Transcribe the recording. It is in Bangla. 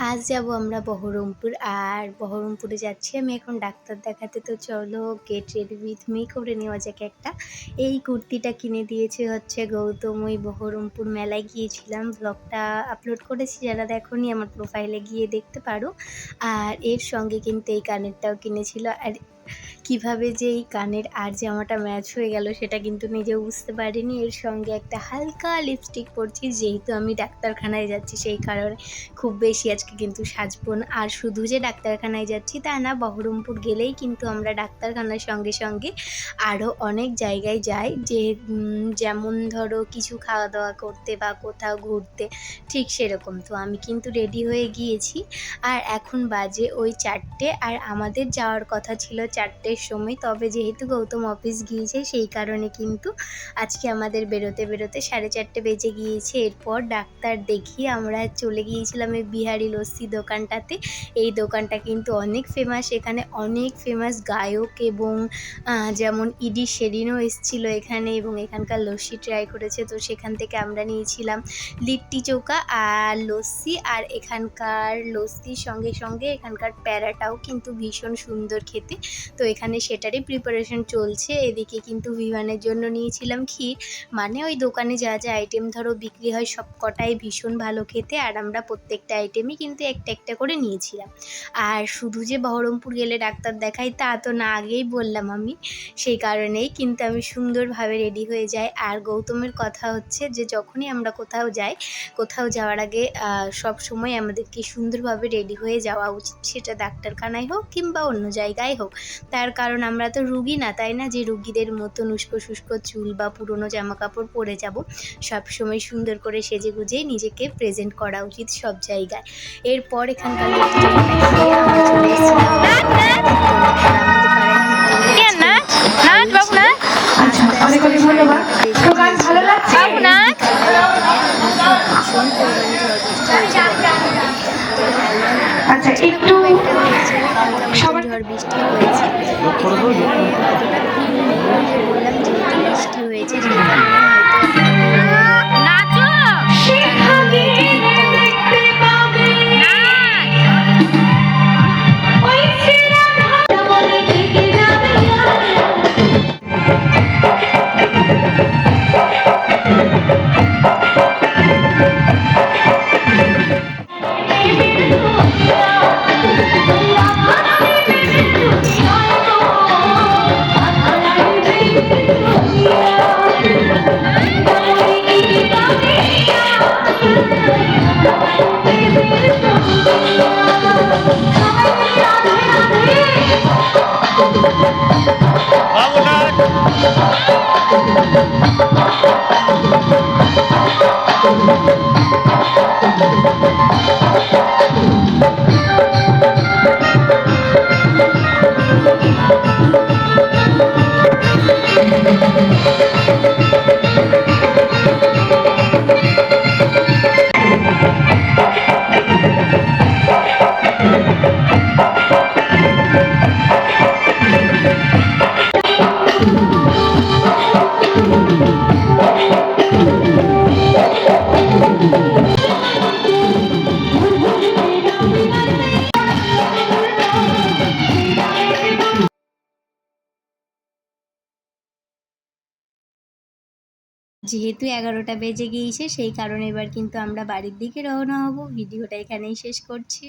আজ যাব আমরা বহরমপুর। আর বহরমপুরে যাচ্ছি আমি এখন ডাক্তার দেখাতে। তো চলো গেট রেডি উইথ মি করে নেওয়া যাক একটা। এই কুর্তিটা কিনে দিয়েছে হচ্ছে গৌতম। ওই বহরমপুর মেলায় গিয়েছিলাম, ব্লগটা আপলোড করেছি, যারা দেখোনি আমার প্রোফাইলে গিয়ে দেখতে পারো। আর এর সঙ্গে কিন্তু এই কানেরটাও কিনেছিল। আর কিভাবে যে এই কানের আর জামাটা ম্যাচ হয়ে গেল সেটা কিন্তু নিজেও বুঝতে পারিনি। এর সঙ্গে একটা হালকা লিপস্টিক পরছি, যেহেতু আমি ডাক্তারখানায় যাচ্ছি সেই কারণে খুব বেশি আজকে কিন্তু সাজবো না। আর শুধু যে ডাক্তারখানায় যাচ্ছি তা না, বহরমপুর গেলেই কিন্তু আমরা ডাক্তারখানার সঙ্গে সঙ্গে আরও অনেক জায়গায় যাই, যে যেমন ধরো কিছু খাওয়া দাওয়া করতে বা কোথাও ঘুরতে, ঠিক সেরকম। তো আমি কিন্তু রেডি হয়ে গিয়েছি আর এখন বাজে ওই 4টে। আর আমাদের যাওয়ার কথা ছিল 4টের সময়, তবে যেহেতু গৌতম অফিস গিয়েছে সেই কারণে কিন্তু আজকে আমাদের বেরোতে বেরোতে 4:30 বেজে গিয়েছে। এরপর ডাক্তার দেখিয়ে আমরা চলে গিয়েছিলাম এই বিহারি লস্যি দোকানটাতে। এই দোকানটা কিন্তু অনেক ফেমাস, এখানে অনেক ফেমাস গায়ক এবং যেমন ইডি শেরিনও এসেছিলো এখানে এবং এখানকার লস্যি ট্রাই করেছে। তো সেখান থেকে আমরা নিয়েছিলাম লিট্টি চোখা আর লস্যি। আর এখানকার লস্যির সঙ্গে সঙ্গে এখানকার প্যারাটাও কিন্তু ভীষণ সুন্দর খেতে। তো এখানে সেটারই প্রিপারেশন চলছে। এদিকে কিন্তু বিমানের জন্য নিয়েছিলাম ক্ষীর, মানে ওই দোকানে যা যা আইটেম ধরো বিক্রি হয় সব কটাই ভীষণ ভালো খেতে। আর আমরা প্রত্যেকটা আইটেমই কিন্তু একটা একটা করে নিয়েছিলাম। আর শুধু যে বহরমপুর গেলে ডাক্তার দেখাই তা তো না, আগেই বললাম আমি, সেই কারণেই কিন্তু আমি সুন্দরভাবে রেডি হয়ে যাই। আর গৌতমের কথা হচ্ছে যে যখনই আমরা কোথাও যাই, কোথাও যাওয়ার আগে সব সময় আমাদেরকে সুন্দরভাবে রেডি হয়ে যাওয়া উচিত, সেটা ডাক্তারখানায় হোক কিংবা অন্য জায়গায় হোক। তার কারণ আমরা তো রুগী না, তাই না, যে রুগীদের মতন উস্কো শুষ্কো চুল বা পুরনো জামা কাপড় পরে যাব। সবসময় সুন্দর করে সেজে গুজেই নিজেকে প্রেজেন্ট করা উচিত সব জায়গায়। এরপর এখানকার লিট্টি চোখাটা খেয়ে আমরা চলে এসেছিলাম আর আমাদের পাড়ায় খুব ভালো আজকে হাউল ছিল। আস্তে আস্তে 9:30 বেজে গিয়েছিল। ভীষণ পরিমাণে ঝড় বৃষ্টি হয়েছে বর্তমানে। তো হাওয়া হচ্ছিল, খুব একটা হয়েছে না, হালকা মতন ঝড় বৃষ্টি হয়েছে। এখানে কতটা ওই যে বললাম, যেহেতু বৃষ্টি হয়েছে সেই কারণে হয়তো তা না হলে হয়তো ভিড়টা হতো। যেহেতু 11টা বেজে গিয়েছে সেই কারণে এবার কিন্তু আমরা বাড়ির দিকে রওনা হব। ভিডিওটা এখানেই শেষ করছি।